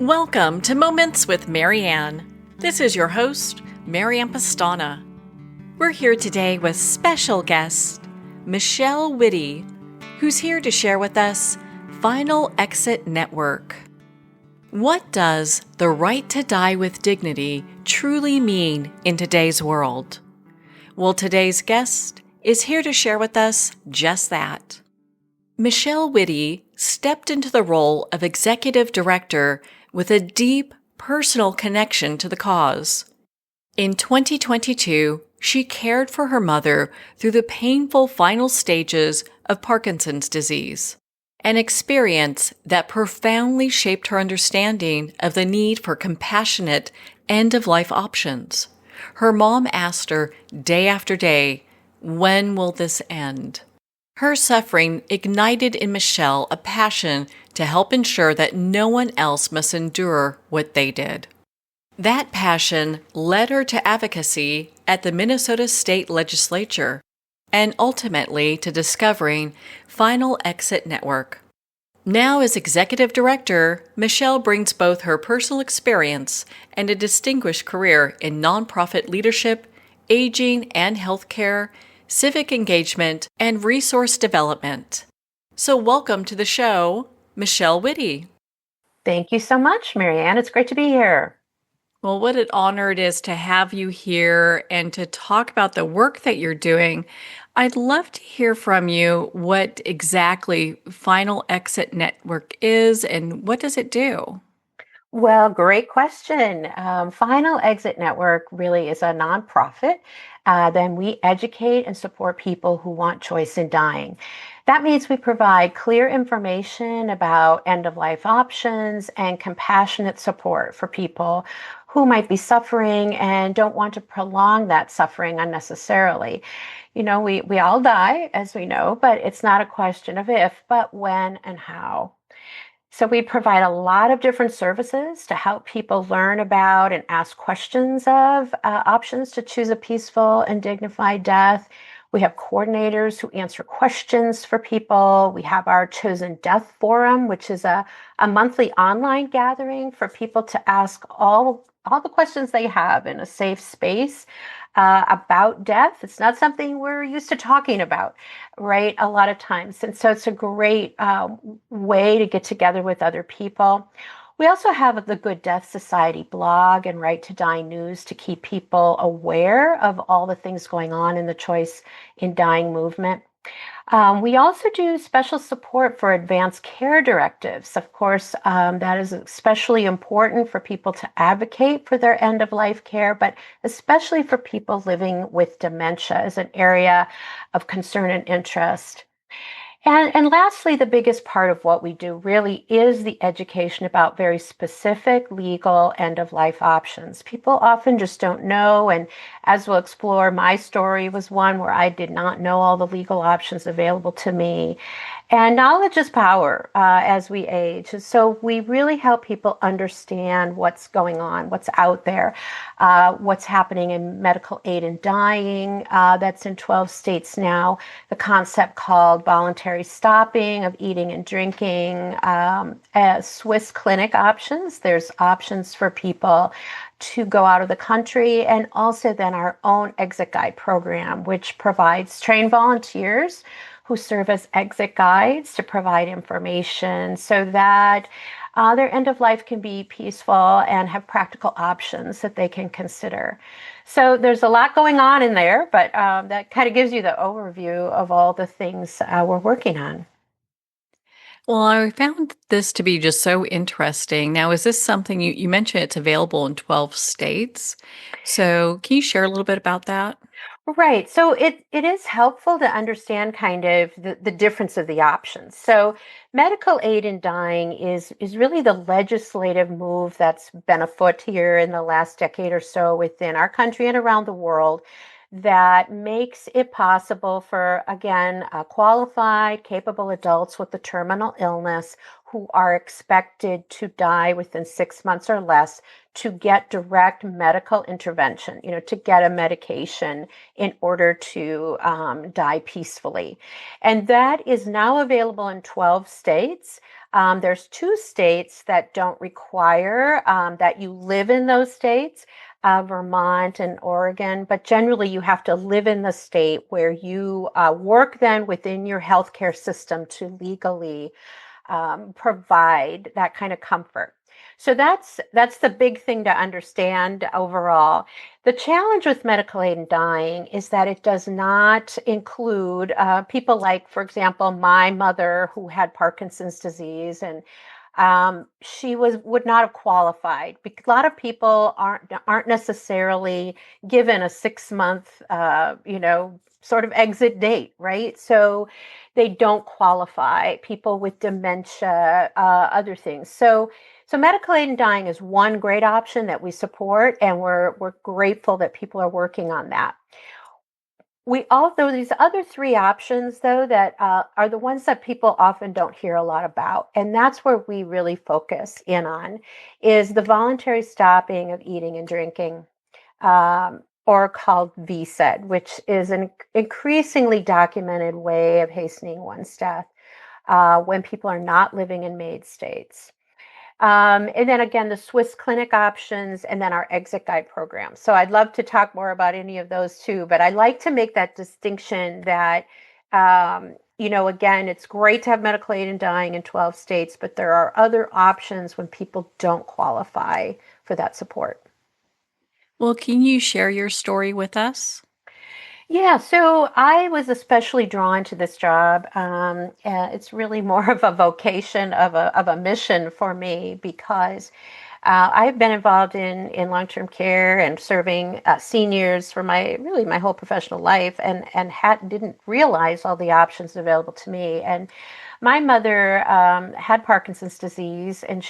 Welcome to Moments with Marianne. This is your host, Marianne Pastana. We're here today with special guest, Michelle Witte, who's here to share with us Final Exit Network. What does the right to die with dignity truly mean in today's world? Well, today's guest is here to share with us just that. Michelle Witte stepped into the role of executive director with a deep personal connection to the cause. In 2022, she cared for her mother through the painful final stages of Parkinson's disease, an experience that profoundly shaped her understanding of the need for compassionate end-of-life options. Her mom asked her day after day, "When will this end?" Her suffering ignited in Michelle a passion to help ensure that no one else must endure what they did. That passion led her to advocacy at the Minnesota State Legislature and ultimately to discovering Final Exit Network. Now as executive director, Michelle brings both her personal experience and a distinguished career in nonprofit leadership, aging and healthcare, civic engagement, and resource development. So welcome to the show, Michelle Witte. Thank you so much, Marianne. It's great to be here. Well, what an honor it is to have you here and to talk about the work that you're doing. I'd love to hear from you what exactly Final Exit Network is and what does it do? Well, great question. Final Exit Network really is a nonprofit. Then we educate and support people who want choice in dying. That means we provide clear information about end-of-life options and compassionate support for people who might be suffering and don't want to prolong that suffering unnecessarily. You know, we all die, as we know, but it's not a question of if, but when and how. So we provide a lot of different services to help people learn about and ask questions of options to choose a peaceful and dignified death. We have coordinators who answer questions for people. We have our Chosen Death Forum, which is a monthly online gathering for people to ask all the questions they have in a safe space about death. It's not something we're used to talking about, right? A lot of times. And so it's a great way to get together with other people. We also have the Good Death Society blog and Right to Die news to keep people aware of all the things going on in the choice in dying movement. We also do special support for advanced care directives. Of course, that is especially important for people to advocate for their end-of-life care, but especially for people living with dementia as an area of concern and interest. And lastly, the biggest part of what we do really is the education about very specific legal end-of-life options. People often just don't know, and as we'll explore, my story was one where I did not know all the legal options available to me. And knowledge is power as we age. So we really help people understand what's going on, what's out there, what's happening in medical aid in dying. That's in 12 states now. The concept called voluntary stopping of eating and drinking, Swiss clinic options. There's options for people to go out of the country, and also then our own exit guide program, which provides trained volunteers who serve as exit guides to provide information so that their end of life can be peaceful and have practical options that they can consider. So there's a lot going on in there, but that kind of gives you the overview of all the things we're working on. Well, I found this to be just so interesting. Now, is this something you mentioned it's available in 12 states? So can you share a little bit about that? Right. So it is helpful to understand kind of the difference of the options. So medical aid in dying is really the legislative move that's been afoot here in the last decade or so within our country and around the world that makes it possible for, again, qualified, capable adults with a terminal illness who are expected to die within 6 months or less to get direct medical intervention, to get a medication in order to die peacefully. And that is now available in 12 states. There's 2 states that don't require that you live in those states, Vermont and Oregon, but generally you have to live in the state where you work then within your healthcare system to legally provide that kind of comfort. So that's the big thing to understand overall. The challenge with medical aid in dying is that it does not include people like, for example, my mother who had Parkinson's disease, and she would not have qualified. A lot of people aren't necessarily given a 6 month, sort of exit date, right? So they don't qualify. People with dementia, other these. So medical aid in dying is one great option that we support, and we're grateful that people are working on that. These other 3 options, though, that are the ones that people often don't hear a lot about, and that's where we really focus in on, is the voluntary stopping of eating and drinking, or called VSED, which is an increasingly documented way of hastening one's death when people are not living in MAID states. And then again, the Swiss clinic options, and then our exit guide program. So I'd love to talk more about any of those too, but I like to make that distinction that, again, it's great to have medical aid in dying in 12 states, but there are other options when people don't qualify for that support. Well, can you share your story with us? Yeah, so I was especially drawn to this job. It's really more of a vocation, of a mission for me, because I've been involved in long-term care and serving seniors for my whole professional life, and didn't realize all the options available to me. And my mother had Parkinson's disease, and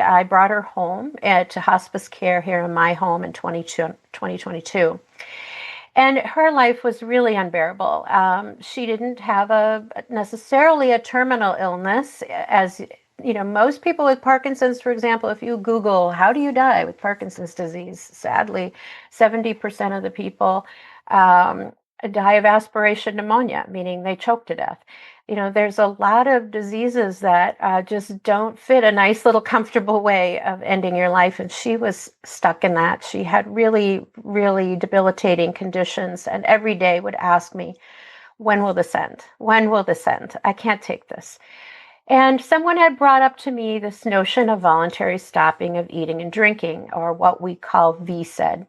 I brought her home to hospice care here in my home in 2022. And her life was really unbearable. She didn't have necessarily a terminal illness, as most people with Parkinson's, for example. If you Google how do you die with Parkinson's disease, sadly, 70% of the people die of aspiration pneumonia, meaning they choke to death. There's a lot of diseases that just don't fit a nice little comfortable way of ending your life. And she was stuck in that. She had really, really debilitating conditions, and every day would ask me, when will this end? When will this end? I can't take this. And someone had brought up to me this notion of voluntary stopping of eating and drinking, or what we call VSED.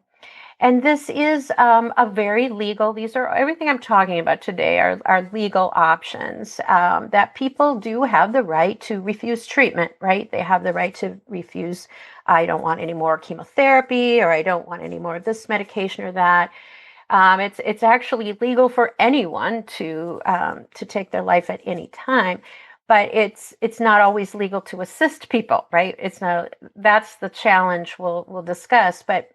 And this is a very legal, everything I'm talking about today are legal options that people do have the right to refuse treatment, right? They have the right to refuse, I don't want any more chemotherapy, or I don't want any more of this medication or that. It's actually legal for anyone to take their life at any time. But it's not always legal to assist people, right? That's the challenge we'll discuss. But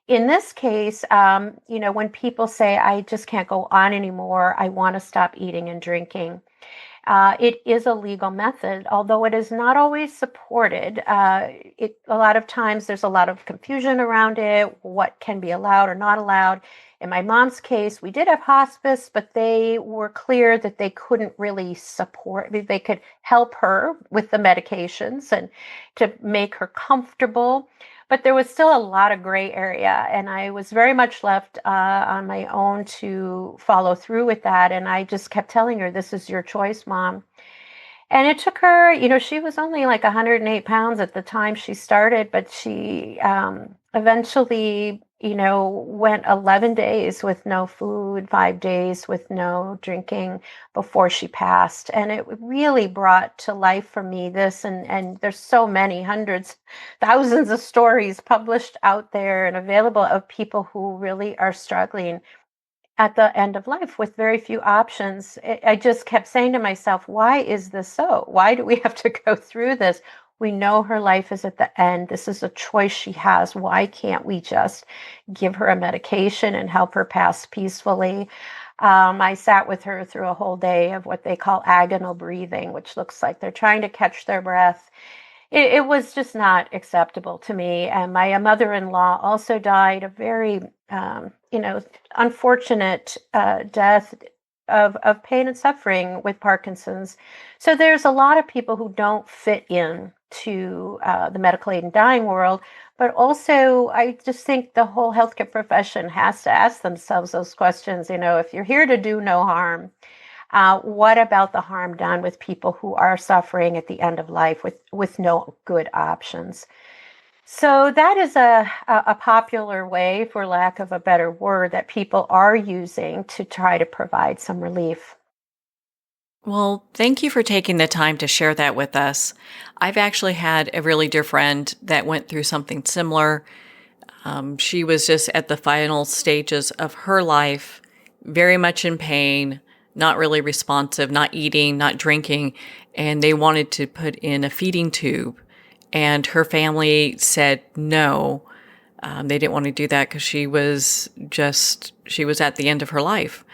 in this case, when people say, I just can't go on anymore, I want to stop eating and drinking, it is a legal method, although it is not always supported. A lot of times there's a lot of confusion around it, what can be allowed or not allowed. In my mom's case, we did have hospice, but they were clear that they couldn't really they could help her with the medications and to make her comfortable. But there was still a lot of gray area, and I was very much left on my own to follow through with that. And I just kept telling her, this is your choice, Mom. And it took her, she was only like 108 pounds at the time she started, but she eventually, went 11 days with no food, 5 days with no drinking before she passed. And it really brought to life for me this, and there's so many, hundreds, thousands of stories published out there and available of people who really are struggling at the end of life with very few options. I just kept saying to myself, why is this so? Why do we have to go through this? We know her life is at the end. This is a choice she has. Why can't we just give her a medication and help her pass peacefully? I sat with her through a whole day of what they call agonal breathing, which looks like they're trying to catch their breath. It was just not acceptable to me. And my mother-in-law also died a very, unfortunate death of pain and suffering with Parkinson's. So there's a lot of people who don't fit in to the medical aid in dying world. But also, I just think the whole healthcare profession has to ask themselves those questions. If you're here to do no harm, what about the harm done with people who are suffering at the end of life with no good options? So that is a popular way, for lack of a better word, that people are using to try to provide some relief. Well, thank you for taking the time to share that with us. I've actually had a really dear friend that went through something similar. She was just at the final stages of her life, very much in pain, not really responsive, not eating, not drinking, and they wanted to put in a feeding tube. And her family said no. They didn't want to do that because she was at the end of her life.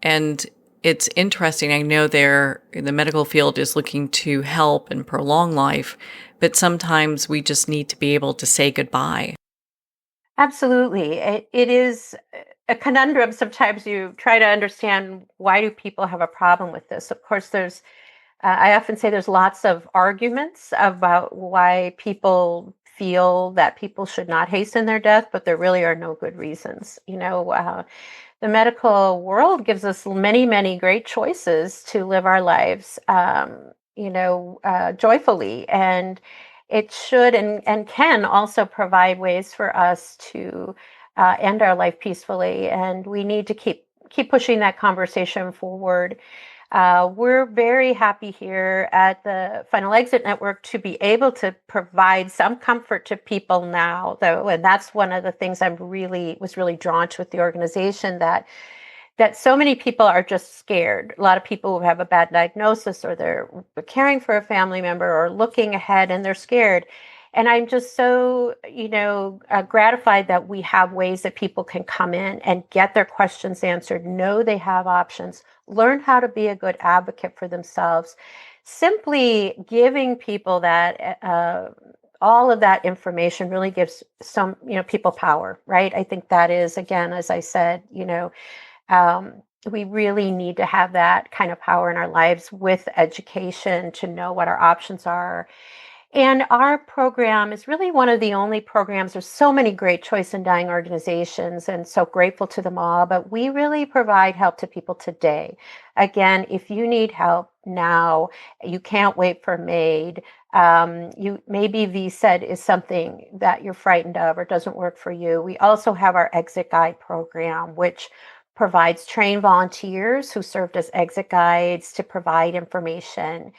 And it's interesting. I know the medical field is looking to help and prolong life, but sometimes we just need to be able to say goodbye. Absolutely. It is a conundrum. Sometimes you try to understand, why do people have a problem with this? Of course, I often say there's lots of arguments about why people feel that people should not hasten their death, but there really are no good reasons. The medical world gives us many, many great choices to live our lives, joyfully. And it should and can also provide ways for us to end our life peacefully. And we need to keep pushing that conversation forward. We're very happy here at the Final Exit Network to be able to provide some comfort to people now, though, and that's one of the things was really drawn to with the organization, that so many people are just scared. A lot of people who have a bad diagnosis, or they're caring for a family member or looking ahead, and they're scared. And I'm just so, gratified that we have ways that people can come in and get their questions answered, know they have options, learn how to be a good advocate for themselves. Simply giving people that, all of that information really gives some, people power, right? I think that is, again, as I said, we really need to have that kind of power in our lives with education to know what our options are. And our program is really one of the only programs. There's so many great choice in dying organizations, and so grateful to them all, but we really provide help to people today. Again, if you need help now, you can't wait for MAID. Maybe VSED is something that you're frightened of or doesn't work for you. We also have our Exit Guide program, which provides trained volunteers who served as exit guides to provide information,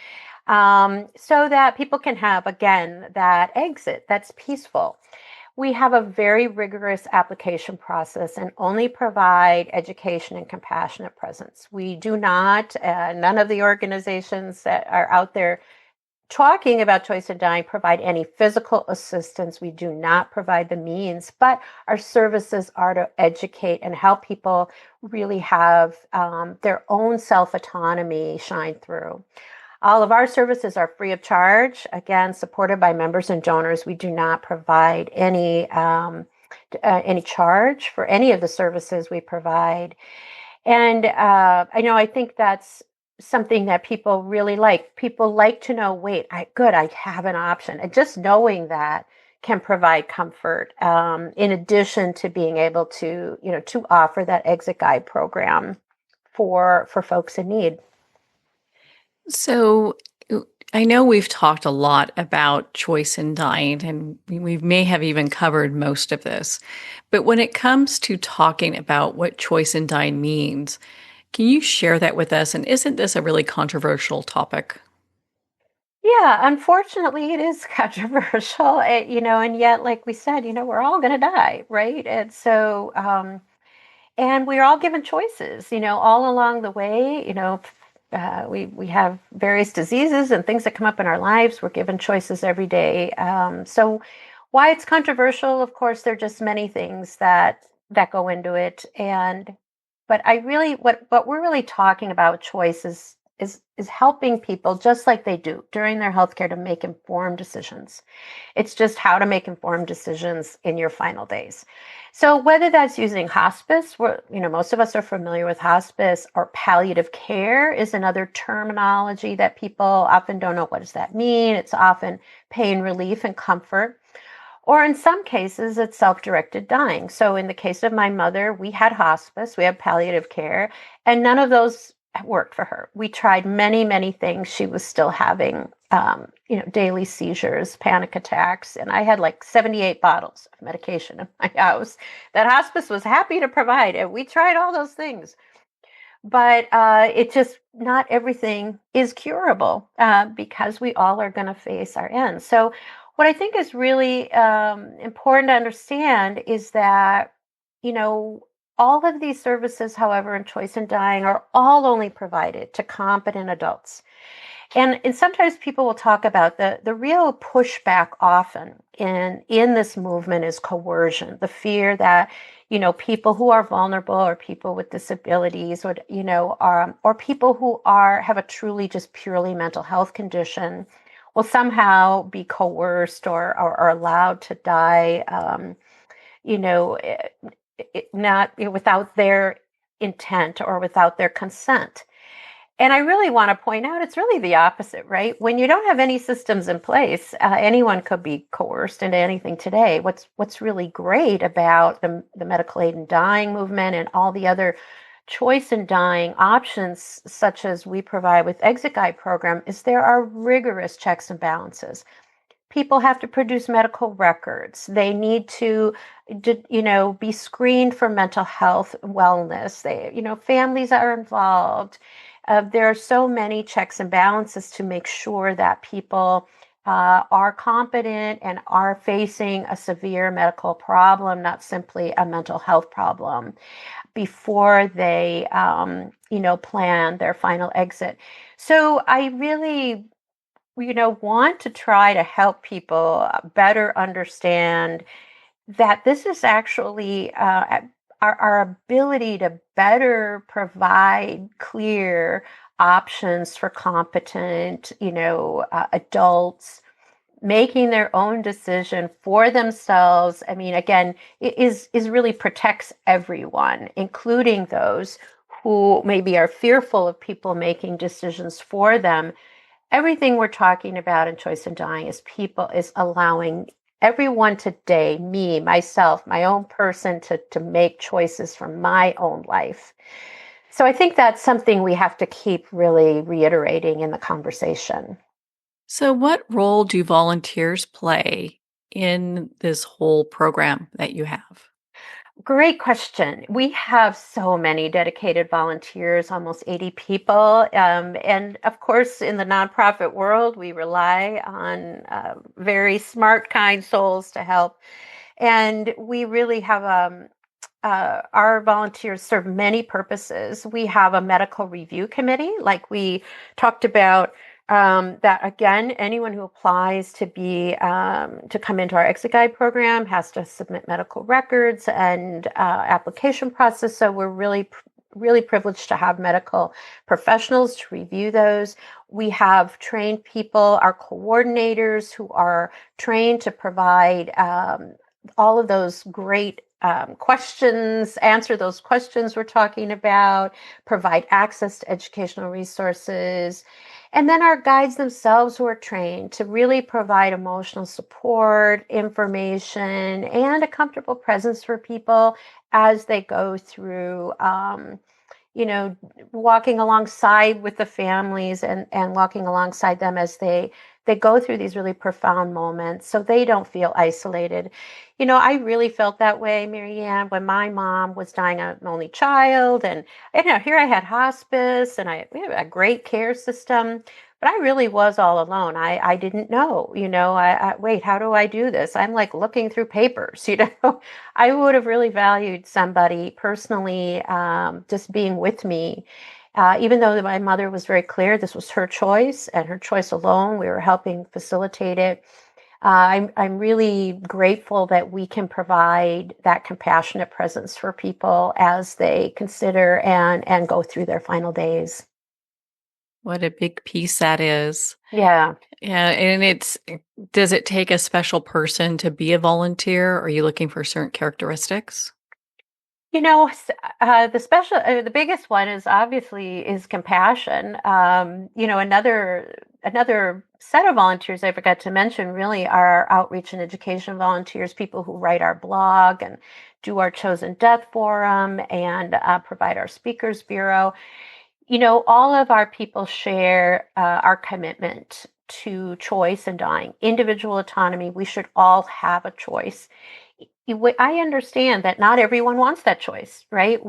so that people can have, again, that exit that's peaceful. We have a very rigorous application process and only provide education and compassionate presence. We do not, none of the organizations that are out there talking about choice in dying provide any physical assistance. We do not provide the means, but our services are to educate and help people really have their own self-autonomy shine through. All of our services are free of charge, again, supported by members and donors. We do not provide any charge for any of the services we provide. And I think that's something that people really like. People like to know, wait, I have an option. And just knowing that can provide comfort, in addition to being able to, to offer that exit guide program for folks in need. So I know we've talked a lot about choice in dying, and we may have even covered most of this. But when it comes to talking about what choice in dying means, can you share that with us? And isn't this a really controversial topic? Yeah, unfortunately, it is controversial, and yet, like we said, we're all going to die, right? And so, and we're all given choices, all along the way, we have various diseases and things that come up in our lives. We're given choices every day. So why it's controversial, of course, there are just many things that go into it. But I really, what we're really talking about choices is helping people just like they do during their healthcare to make informed decisions. It's just how to make informed decisions in your final days. So whether that's using hospice, most of us are familiar with hospice, or palliative care is another terminology that people often don't know, what does that mean? It's often pain relief and comfort. Or in some cases, it's self-directed dying. So in the case of my mother, we had hospice, we had palliative care, and none of those worked for her. We tried many, many things. She was still having, daily seizures, panic attacks, and I had like 78 bottles of medication in my house that hospice was happy to provide. And we tried all those things. But it just, not everything is curable because we all are going to face our end. So what I think is really important to understand is that, all of these services, however, in choice and dying, are all only provided to competent adults. And sometimes people will talk about the real pushback often in this movement is coercion, the fear that, people who are vulnerable, or people with disabilities, or people who have a truly just purely mental health condition will somehow be coerced or allowed to die, not without their intent or without their consent. And I really want to point out it's really the opposite, right? When you don't have any systems in place, anyone could be coerced into anything today. What's really great about the medical aid in dying movement and all the other choice in dying options, such as we provide with Exit Guide program, is there are rigorous checks and balances. People have to produce medical records. They need to, be screened for mental health, wellness. Families are involved. There are so many checks and balances to make sure that people are competent and are facing a severe medical problem, not simply a mental health problem, before they, plan their final exit. So I really, want to try to help people better understand that this is actually our ability to better provide clear options for competent, adults making their own decision for themselves. I mean, again, it is really protects everyone, including those who maybe are fearful of people making decisions for them. Everything we're talking about in choice and dying is allowing everyone today, me, myself, my own person, to make choices for my own life. So I think that's something we have to keep really reiterating in the conversation. So, what role do volunteers play in this whole program that you have? Great question. We have so many dedicated volunteers, almost 80 people. And of course, in the nonprofit world, we rely on very smart, kind souls to help. And we really have our volunteers serve many purposes. We have a medical review committee, like we talked about. That again, anyone who applies to come into our Exit Guide program has to submit medical records and application process. So we're really, really privileged to have medical professionals to review those. We have trained people, our coordinators, who are trained to provide all of those great questions, answer those questions we're talking about, provide access to educational resources. And then our guides themselves, who are trained to really provide emotional support, information, and a comfortable presence for people as they go through, walking alongside with the families and walking alongside them as they go through these really profound moments so they don't feel isolated. I really felt that way, Marianne, when my mom was dying. I'm an only child, and here I had hospice, and we have a great care system, but I really was all alone. I didn't know, wait, how do I do this? I'm like looking through papers, I would have really valued somebody personally just being with me Even though my mother was very clear this was her choice and her choice alone, we were helping facilitate it. I'm really grateful that we can provide that compassionate presence for people as they consider and go through their final days. What a big piece that is. Yeah. Yeah, and does it take a special person to be a volunteer? Or are you looking for certain characteristics? The biggest one is obviously is compassion. Another set of volunteers I forgot to mention really are our outreach and education volunteers, people who write our blog and do our chosen death forum and provide our speakers bureau. All of our people share our commitment to choice and dying, individual autonomy. We should all have a choice. I understand that not everyone wants that choice, right?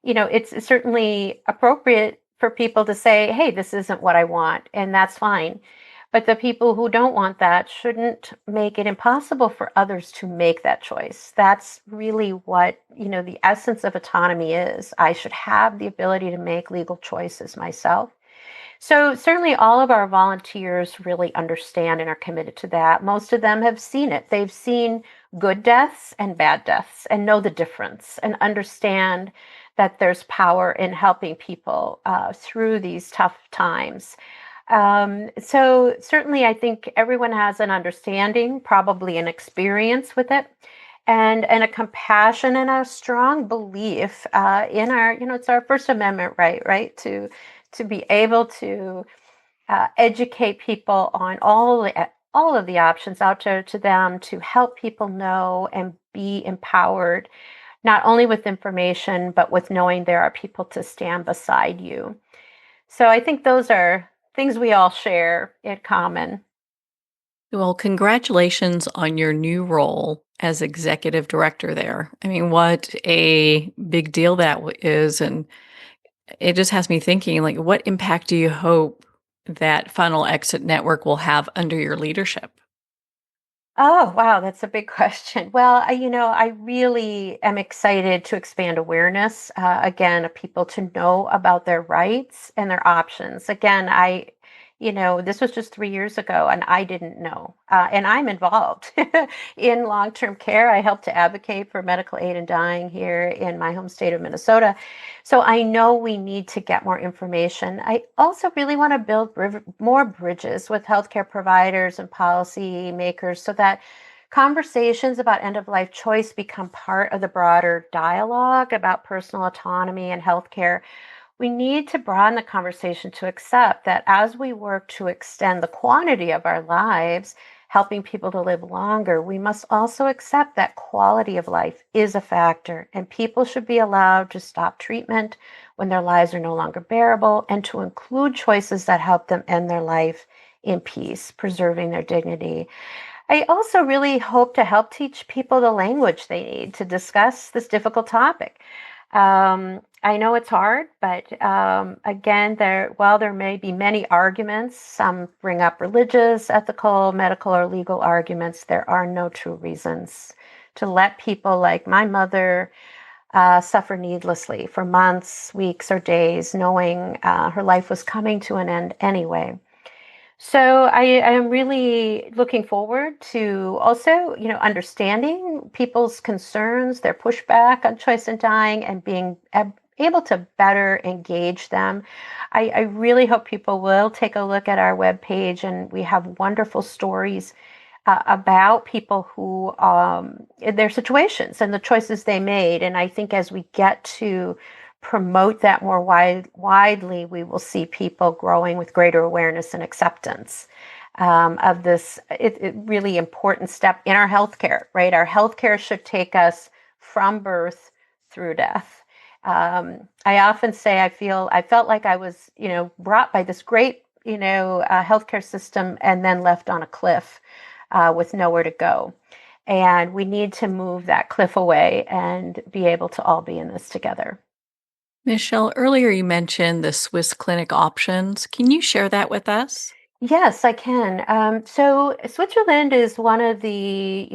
It's certainly appropriate for people to say, hey, this isn't what I want, and that's fine. But the people who don't want that shouldn't make it impossible for others to make that choice. That's really what, the essence of autonomy is. I should have the ability to make legal choices myself. So certainly all of our volunteers really understand and are committed to that. Most of them have seen it. They've seen good deaths and bad deaths and know the difference and understand that there's power in helping people through these tough times. So certainly I think everyone has an understanding, probably an experience with it, and a compassion and a strong belief in our, it's our First Amendment right, to be able to educate people on all of the options out there to them, to help people know and be empowered, not only with information, but with knowing there are people to stand beside you. So I think those are things we all share in common. Well, congratulations on your new role as executive director there. I mean, what a big deal that is. And it just has me thinking, like, what impact do you hope that Final Exit Network will have under your leadership? Oh, wow, that's a big question. Well, I really am excited to expand awareness, again, of people to know about their rights and their options. Again, this was just 3 years ago and I didn't know. And I'm involved in long-term care. I help to advocate for medical aid in dying here in my home state of Minnesota. So I know we need to get more information. I also really want to build more bridges with healthcare providers and policy makers so that conversations about end of life choice become part of the broader dialogue about personal autonomy and healthcare. We need to broaden the conversation to accept that as we work to extend the quantity of our lives, helping people to live longer, we must also accept that quality of life is a factor and people should be allowed to stop treatment when their lives are no longer bearable and to include choices that help them end their life in peace, preserving their dignity. I also really hope to help teach people the language they need to discuss this difficult topic. I know it's hard, but again, while there may be many arguments, some bring up religious, ethical, medical, or legal arguments, there are no true reasons to let people like my mother suffer needlessly for months, weeks, or days, knowing her life was coming to an end anyway. So I am really looking forward to also, understanding people's concerns, their pushback on choice and dying, and being able to better engage them. I really hope people will take a look at our webpage, and we have wonderful stories about people who, in their situations and the choices they made. And I think as we get to promote that more widely, we will see people growing with greater awareness and acceptance of this really important step in our healthcare, right? Our healthcare should take us from birth through death. I often say I felt like I was, brought by this great, healthcare system and then left on a cliff with nowhere to go. And we need to move that cliff away and be able to all be in this together. Michelle, earlier you mentioned the Swiss clinic options. Can you share that with us? Yes, I can. So Switzerland is one of the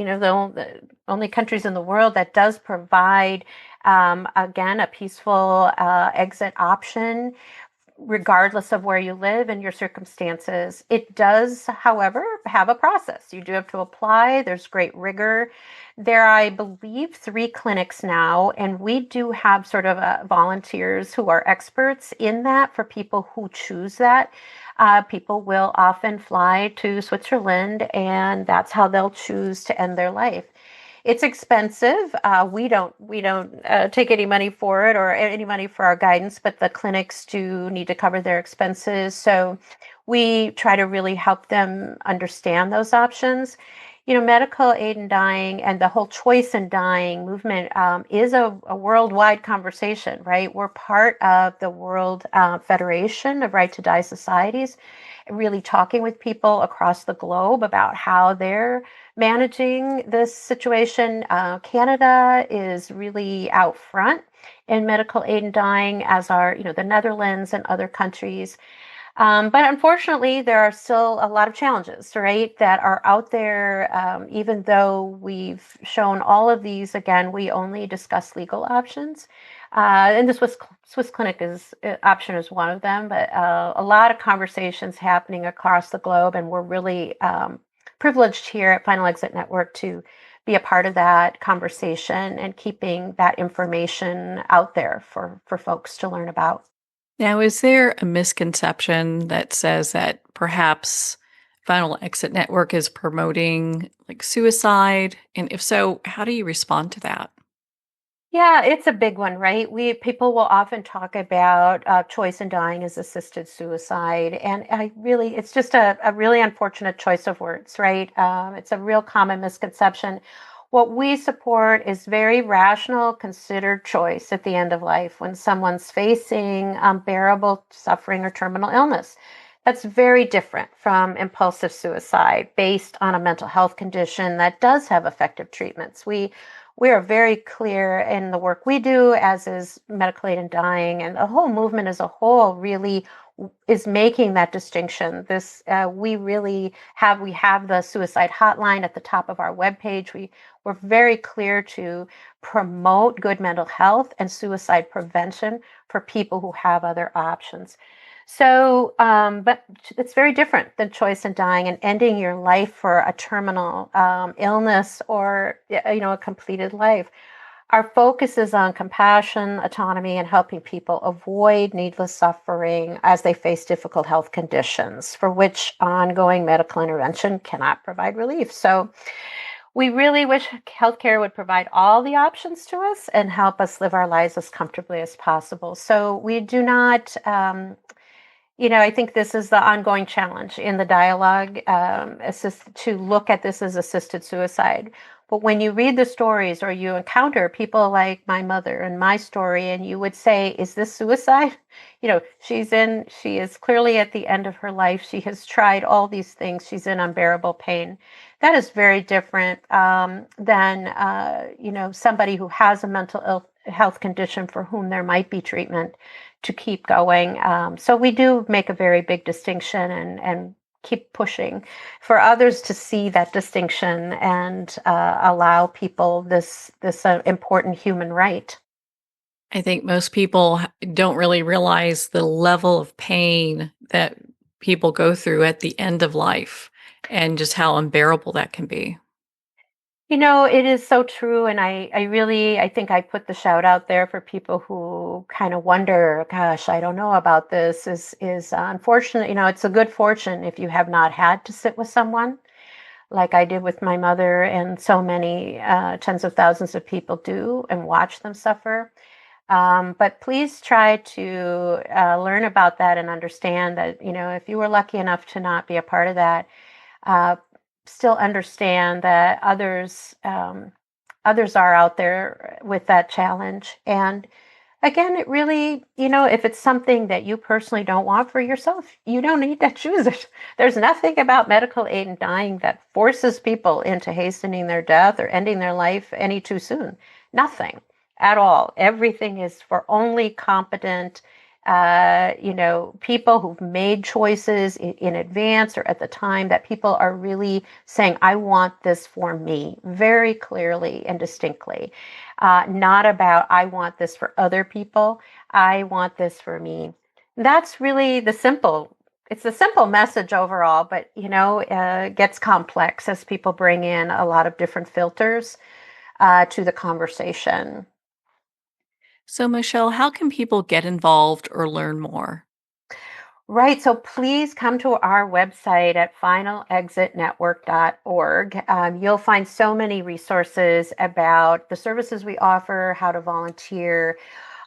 only countries in the world that does provide Again, a peaceful exit option regardless of where you live and your circumstances. It does, however, have a process. You do have to apply. There's great rigor. There are, I believe, 3 clinics now, and we do have sort of volunteers who are experts in that for people who choose that. People will often fly to Switzerland, and that's how they'll choose to end their life. It's expensive. We don't take any money for it or any money for our guidance, but the clinics do need to cover their expenses. So we try to really help them understand those options. Medical aid in dying and the whole choice in dying movement is a worldwide conversation, right? We're part of the World Federation of Right to Die Societies, really talking with people across the globe about how they're managing this situation. Canada is really out front in medical aid in dying, as are, the Netherlands and other countries. But unfortunately, there are still a lot of challenges, right, that are out there. Even though we've shown all of these, again, we only discuss legal options. And the Swiss clinic option is one of them, but a lot of conversations happening across the globe, and we're really privileged here at Final Exit Network to be a part of that conversation and keeping that information out there for folks to learn about. Now, is there a misconception that says that perhaps Final Exit Network is promoting like suicide? And if so, how do you respond to that? Yeah, it's a big one, right? People will often talk about choice in dying as assisted suicide, and it's just a really unfortunate choice of words, right? It's a real common misconception. What we support is very rational, considered choice at the end of life when someone's facing unbearable suffering or terminal illness. That's very different from impulsive suicide based on a mental health condition that does have effective treatments. We are very clear in the work we do, as is medical aid in dying, and the whole movement as a whole really is making that distinction. We have the suicide hotline at the top of our webpage. We're very clear to promote good mental health and suicide prevention for people who have other options. So, but it's very different than choice in dying and ending your life for a terminal illness or a completed life. Our focus is on compassion, autonomy, and helping people avoid needless suffering as they face difficult health conditions for which ongoing medical intervention cannot provide relief. So we really wish healthcare would provide all the options to us and help us live our lives as comfortably as possible. So we do not, I think this is the ongoing challenge in the dialogue, to look at this as assisted suicide. But when you read the stories or you encounter people like my mother and my story, and you would say, is this suicide? She is clearly at the end of her life. She has tried all these things. She's in unbearable pain. That is very different than somebody who has a mental health condition for whom there might be treatment to keep going. So we do make a very big distinction and keep pushing for others to see that distinction and allow people this important human right. I think most people don't really realize the level of pain that people go through at the end of life and just how unbearable that can be. It is so true. And I think I put the shout out there for people who kind of wonder, gosh, I don't know about this is unfortunate. It's a good fortune if you have not had to sit with someone like I did with my mother, and so many tens of thousands of people do, and watch them suffer. But please try to learn about that and understand that, if you were lucky enough to not be a part of that, still understand that others are out there with that challenge. And again, it really, if it's something that you personally don't want for yourself, you don't need to choose it. There's nothing about medical aid in dying that forces people into hastening their death or ending their life any too soon. Nothing at all. Everything is for only competent, people who've made choices in advance or at the time, that people are really saying, I want this for me, very clearly and distinctly. Not about, I want this for other people. I want this for me. That's really it's a simple message overall, but, it gets complex as people bring in a lot of different filters to the conversation. So, Michelle, how can people get involved or learn more? Right. So please come to our website at finalexitnetwork.org. You'll find so many resources about the services we offer, how to volunteer.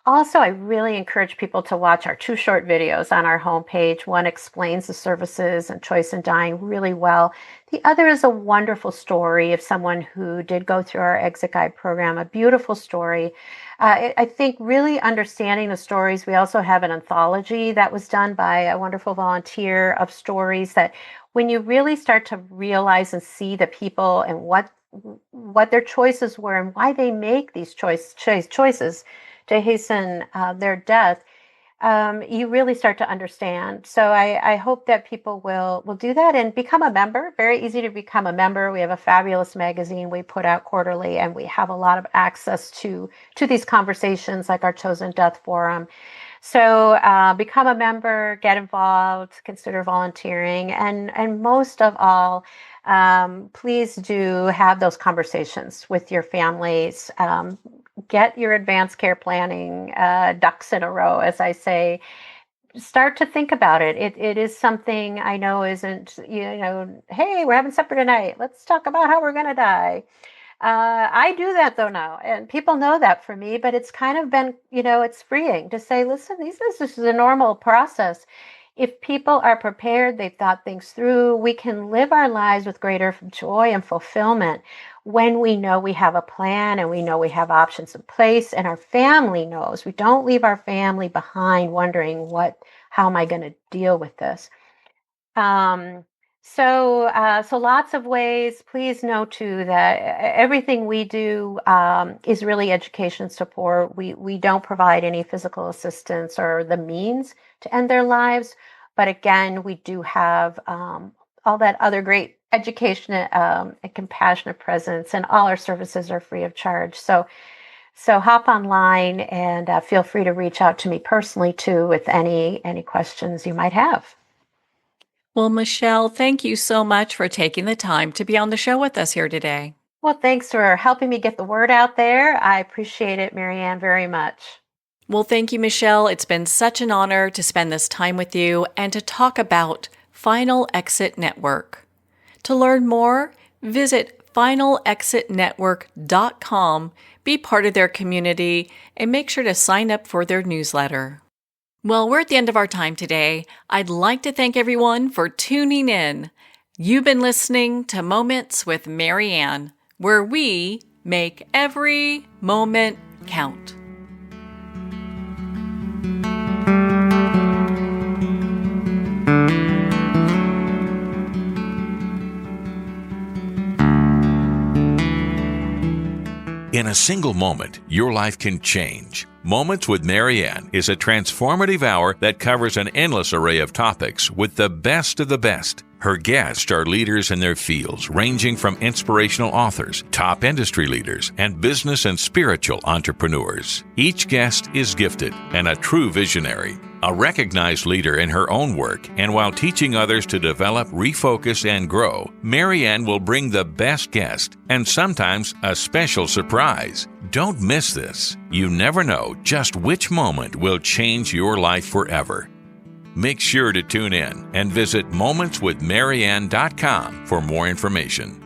Also, I really encourage people to watch our 2 short videos on our homepage. One explains the services and choice in dying really well. The other is a wonderful story of someone who did go through our exit guide program, a beautiful story. I think really understanding the stories, we also have an anthology that was done by a wonderful volunteer of stories that when you really start to realize and see the people and what their choices were and why they make these choices to hasten their death, you really start to understand. So I hope that people will do that and become a member. Very easy to become a member. We have a fabulous magazine we put out quarterly, and we have a lot of access to these conversations, like our Chosen Death Forum. So become a member, get involved, consider volunteering, and most of all, please do have those conversations with your families. Get your advanced care planning ducks in a row, as I say. Start to think about it. It is something I know isn't, hey, we're having supper tonight. Let's talk about how we're going to die. I do that though now, and people know that for me, but it's kind of been, it's freeing to say, listen, this is a normal process. If people are prepared, they've thought things through, we can live our lives with greater joy and fulfillment when we know we have a plan and we know we have options in place, and our family knows. We don't leave our family behind wondering how am I going to deal with this? So lots of ways. Please know too that everything we do is really education support. We don't provide any physical assistance or the means to end their lives, but again, we do have all that other great education and compassionate presence, and all our services are free of charge. So hop online and feel free to reach out to me personally too with any questions you might have. Well, Michelle, thank you so much for taking the time to be on the show with us here today. Well, thanks for helping me get the word out there. I appreciate it, Marianne, very much. Well, thank you, Michelle. It's been such an honor to spend this time with you and to talk about Final Exit Network. To learn more, visit finalexitnetwork.com, be part of their community, and make sure to sign up for their newsletter. Well, we're at the end of our time today. I'd like to thank everyone for tuning in. You've been listening to Moments with Marianne, where we make every moment count. In a single moment, your life can change. Moments with Marianne is a transformative hour that covers an endless array of topics with the best of the best. Her guests are leaders in their fields, ranging from inspirational authors, top industry leaders, and business and spiritual entrepreneurs. Each guest is gifted and a true visionary, a recognized leader in her own work, and while teaching others to develop, refocus, and grow, Marianne will bring the best guest and sometimes a special surprise. Don't miss this. You never know just which moment will change your life forever. Make sure to tune in and visit momentswithmarianne.com for more information.